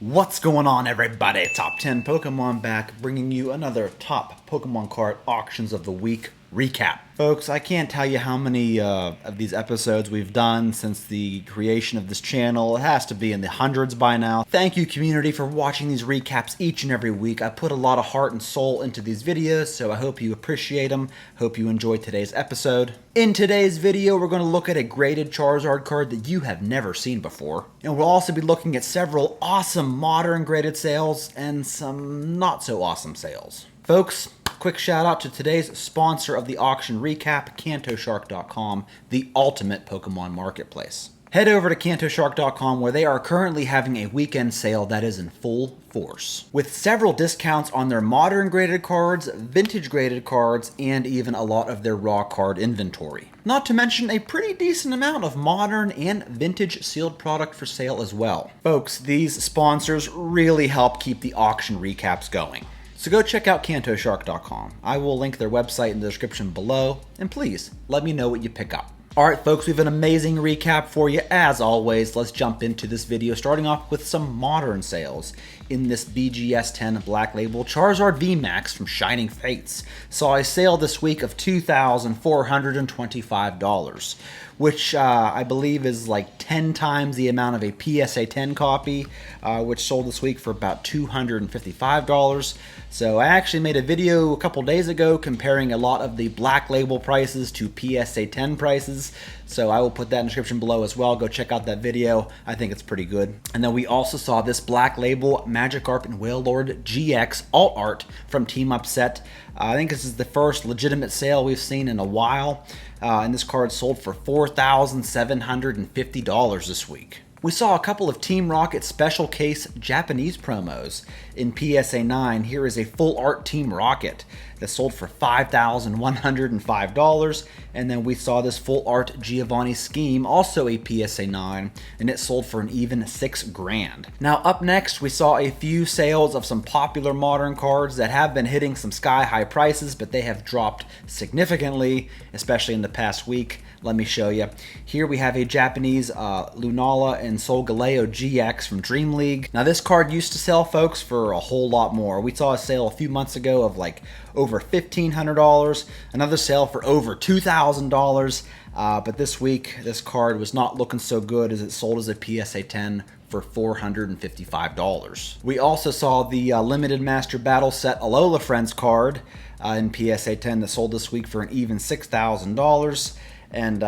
What's going on, everybody? Top 10 Pokemon back, bringing you another top Pokemon card auctions of the week recap. Folks, I can't tell you how many of these episodes we've done since the creation of this channel. It has to be in the hundreds by now. Thank you, community, for watching these recaps each and every week. I put a lot of heart and soul into these videos, so I hope you appreciate them. Hope you enjoyed today's episode. In today's video, we're going to look at a graded Charizard card that you have never seen before. And we'll also be looking at several awesome modern graded sales and some not so awesome sales. Folks, quick shout out to today's sponsor of the auction recap, CantoShark.com, the ultimate Pokemon marketplace. Head over to CantoShark.com, where they are currently having a weekend sale that is in full force, with several discounts on their modern graded cards, vintage graded cards, and even a lot of their raw card inventory. Not to mention a pretty decent amount of modern and vintage sealed product for sale as well. Folks, these sponsors really help keep the auction recaps going. So go check out CantoShark.com. I will link their website in the description below, and please let me know what you pick up. Alright folks, we have an amazing recap for you. As always, let's jump into this video, starting off with some modern sales. In this BGS 10 Black Label, Charizard VMAX from Shining Fates saw a sale this week of $2,425, which I believe is like 10 times the amount of a PSA 10 copy, which sold this week for about $255. So I actually made a video a couple days ago comparing a lot of the Black Label prices to PSA 10 prices. So I will put that in the description below as well. Go check out that video. I think it's pretty good. And then we also saw this Black Label Magikarp and Wailord GX alt art from Team Upset. I think this is the first legitimate sale we've seen in a while. And this card sold for $4,750 this week. We saw a couple of Team Rocket special case Japanese promos. In PSA 9, here is a full art Team Rocket that sold for $5,105. And then we saw this full art Giovanni Scheme, also a PSA 9, and it sold for an even $6,000. Now up next, we saw a few sales of some popular modern cards that have been hitting some sky high prices, but they have dropped significantly, especially in the past week. Let me show you. Here we have a Japanese Lunala and Solgaleo GX from Dream League. Now this card used to sell, folks, for a whole lot more. We saw a sale a few months ago of like over $1,500, another sale for over $2,000, but this week this card was not looking so good as it sold as a PSA 10 for $455. We also saw the Limited Master Battle Set Alola Friends card in PSA 10 that sold this week for an even $6,000. And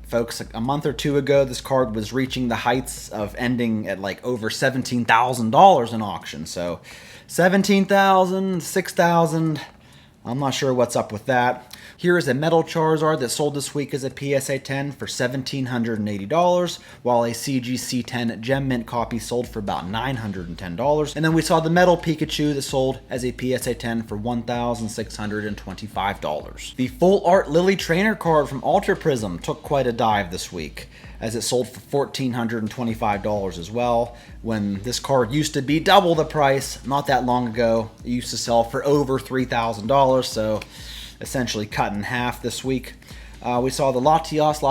folks, a month or two ago, this card was reaching the heights of ending at like over $17,000 in auction. So $17,000, $6,000, I'm not sure what's up with that. Here is a Metal Charizard that sold this week as a PSA 10 for $1,780, while a CGC 10 Gem Mint copy sold for about $910. And then we saw the Metal Pikachu that sold as a PSA 10 for $1,625. The full art Lily Trainer card from Ultra Prism took quite a dive this week, as it sold for $1,425 as well, when this card used to be double the price not that long ago. It used to sell for over $3,000, so essentially cut in half this week. We saw the Latios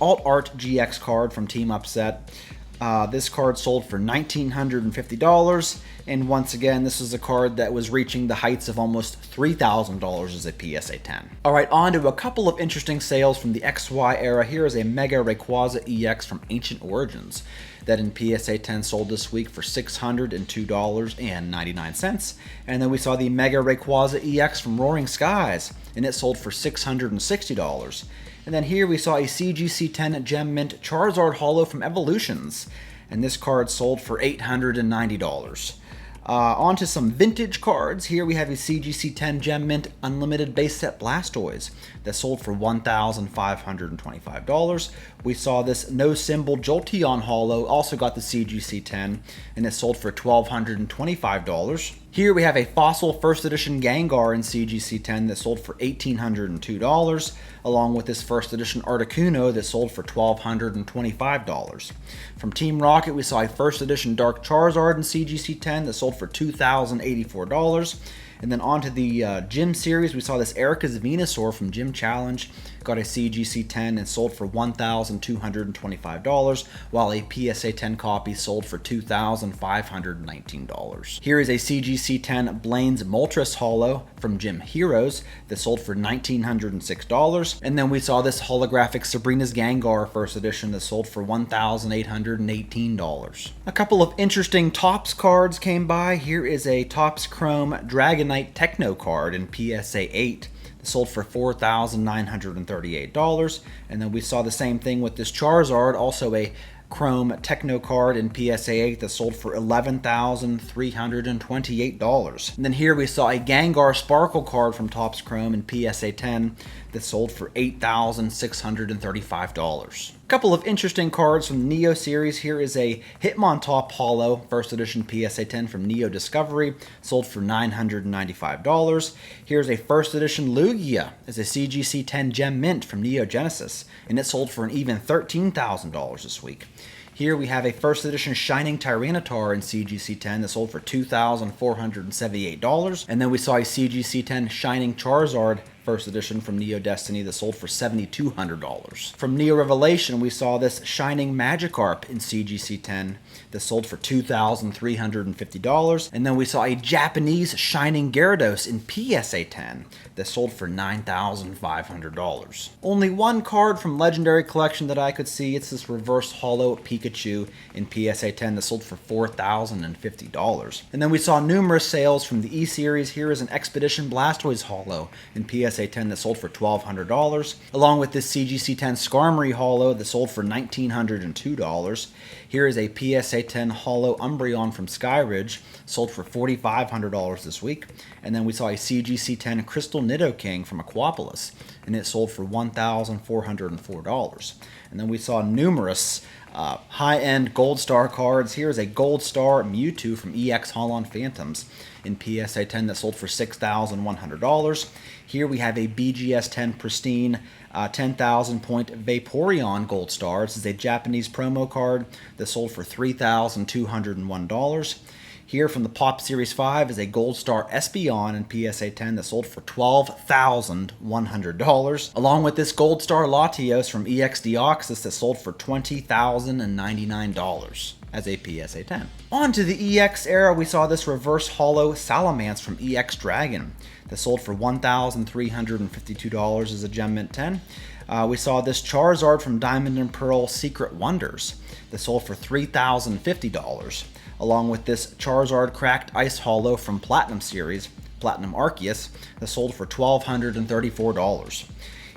Alt Art GX card from Team Upset. This card sold for $1,950, and once again, this is a card that was reaching the heights of almost $3,000 as a PSA 10. Alright, on to a couple of interesting sales from the XY era. Here is a Mega Rayquaza EX from Ancient Origins that in PSA 10 sold this week for $602.99. And then we saw the Mega Rayquaza EX from Roaring Skies, and it sold for $660. And then here we saw a CGC 10 Gem Mint Charizard Holo from Evolutions, and this card sold for $890. On to some vintage cards. Here we have a CGC 10 Gem Mint Unlimited Base Set Blastoise that sold for $1,525. We saw this No Symbol Jolteon Holo, also got the CGC 10, and it sold for $1,225. Here we have a Fossil First Edition Gengar in CGC 10 that sold for $1,802, along with this First Edition Articuno that sold for $1,225. From Team Rocket, we saw a First Edition Dark Charizard in CGC 10 that sold for $2,084. And then onto the Gym series, we saw this Erica's Venusaur from Gym Challenge got a CGC 10 and sold for $1,225, while a PSA 10 copy sold for $2,519. Here is a CGC 10 Blaine's Moltres Holo from Gym Heroes that sold for $1,906. And then we saw this holographic Sabrina's Gengar first edition that sold for $1,818. A couple of interesting Topps cards came by. Here is a Topps Chrome Dragonite Techno card in PSA 8. Sold for $4,938. And then we saw the same thing with this Charizard, also a Chrome Techno card in PSA 8 that sold for $11,328. And then here we saw a Gengar Sparkle card from Topps Chrome in PSA 10 that sold for $8,635. A couple of interesting cards from the Neo series. Here is a Hitmontop Holo, first edition PSA 10 from Neo Discovery, sold for $995. Here's a first edition Lugia as a CGC 10 Gem Mint from Neo Genesis, and it sold for an even $13,000 this week. Here we have a first edition Shining Tyranitar in CGC 10 that sold for $2,478. And then we saw a CGC 10 Shining Charizard first edition from Neo Destiny that sold for $7,200. From Neo Revelation, we saw this Shining Magikarp in CGC 10 that sold for $2,350. And then we saw a Japanese Shining Gyarados in PSA 10 that sold for $9,500. Only one card from Legendary Collection that I could see. It's this Reverse Holo Pikachu in PSA 10 that sold for $4,050. And then we saw numerous sales from the E-Series. Here is an Expedition Blastoise Holo in PSA 10 that sold for $1,200, along with this CGC 10 Skarmory Holo that sold for $1,902. Here is a PSA 10 Holo Umbreon from Skyridge, sold for $4,500 this week. And then we saw a CGC 10 Crystal Nidoking from Aquapolis, and it sold for $1,404. And then we saw numerous high-end Gold Star cards. Here is a Gold Star Mewtwo from EX Holon Phantoms in PSA 10 that sold for $6,100. Here we have a BGS 10 Pristine 10,000 point Vaporeon Gold Star. This is a Japanese promo card that sold for $3,201. Here from the Pop Series 5 is a Gold Star Espeon in PSA 10 that sold for $12,100, along with this Gold Star Latios from EX Deoxys that sold for $20,099 as a PSA 10. On to the EX era, we saw this Reverse Holo Salamence from EX Dragon that sold for $1,352 as a Gem Mint 10. We saw this Charizard from Diamond and Pearl Secret Wonders that sold for $3,050, along with this Charizard Cracked Ice Holo from Platinum Series, Platinum Arceus, that sold for $1,234.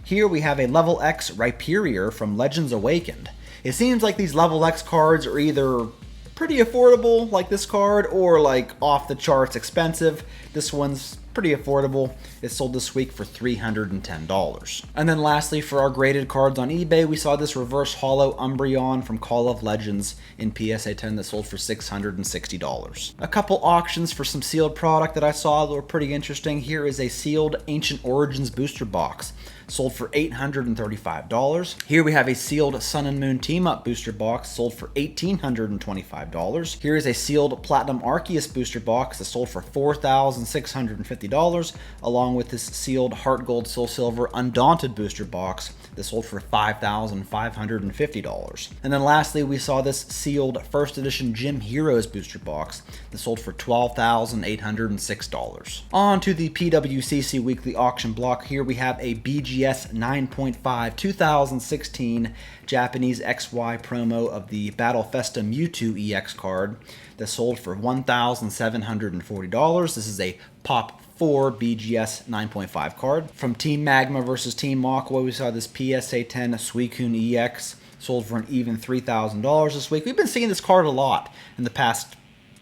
Here we have a Level X Rhyperior from Legends Awakened. It seems like these Level X cards are either pretty affordable, like this card, or like off the charts expensive. This one's pretty affordable. It sold this week for $310. And then lastly, for our graded cards on eBay, we saw this Reverse Holo Umbreon from Call of Legends in PSA 10 that sold for $660. A couple auctions for some sealed product that I saw that were pretty interesting. Here is a sealed Ancient Origins booster box, sold for $835. Here we have a sealed Sun and Moon Team Up booster box, sold for $1,825. Here is a sealed Platinum Arceus booster box that sold for $4,650, along with this sealed Heart Gold Soul Silver Undaunted booster box that sold for $5,550. And then lastly, we saw this sealed first edition Gym Heroes booster box that sold for $12,806. On to the PWCC weekly auction block. Here we have a BGS 9.5 2016 Japanese XY promo of the Battle Festa Mewtwo EX card that sold for $1,740. This is a Pop 4 BGS 9.5 card. From Team Magma versus Team Aqua, we saw this PSA 10 Suicune EX sold for an even $3,000 this week. We've been seeing this card a lot in the past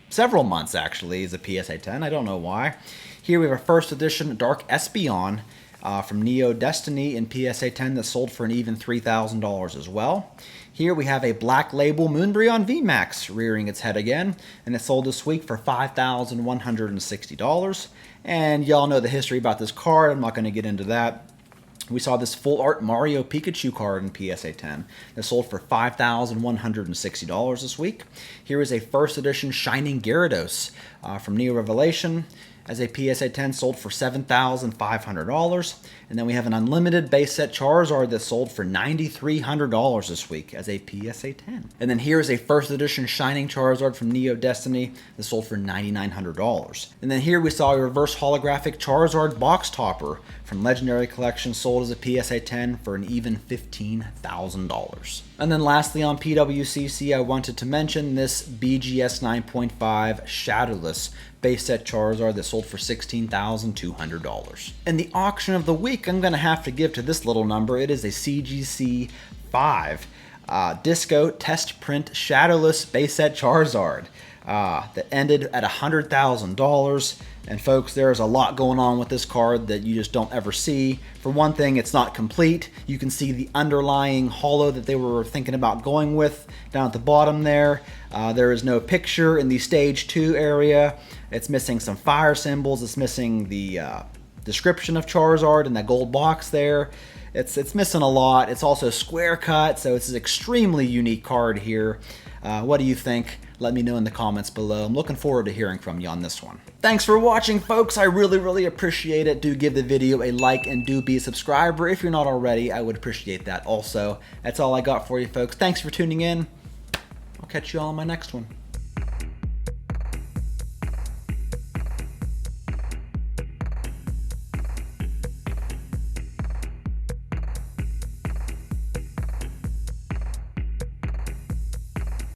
several months, actually, as a PSA 10. I don't know why. Here we have a first edition Dark Espeon from Neo Destiny in PSA 10 that sold for an even $3,000 as well. Here we have a Black Label Moonbreon VMAX rearing its head again, and it sold this week for $5,160. And y'all know the history about this card. I'm not going to get into that. We saw this full art Mario Pikachu card in PSA 10 that sold for $5,160 this week. Here is a first edition Shining Gyarados from Neo Revelation as a PSA 10 sold for $7,500. And then we have an unlimited base set Charizard that sold for $9,300 this week as a PSA 10. And then here is a first edition Shining Charizard from Neo Destiny that sold for $9,900. And then here we saw a reverse holographic Charizard box topper from Legendary Collection sold as a PSA 10 for an even $15,000. And then lastly on PWCC, I wanted to mention this BGS 9.5 Shadowless base set Charizard that sold for $16,200. And the auction of the week, I'm going to have to give to this little number. It is a CGC 5 Disco Test Print Shadowless base set Charizard that ended at $100,000. And folks, there's a lot going on with this card that you just don't ever see. For one thing, it's not complete. You can see the underlying holo that they were thinking about going with down at the bottom there. There is no picture in the stage 2 area. It's missing some fire symbols. It's missing the description of Charizard in that gold box there. It's missing a lot. It's also square cut, so it's an extremely unique card here. What do you think? Let me know in the comments below. I'm looking forward to hearing from you on this one. Thanks for watching, folks. I really appreciate it. Do give the video a like and do be a subscriber. If you're not already, I would appreciate that also. That's all I got for you, folks. Thanks for tuning in. I'll catch you all on my next one.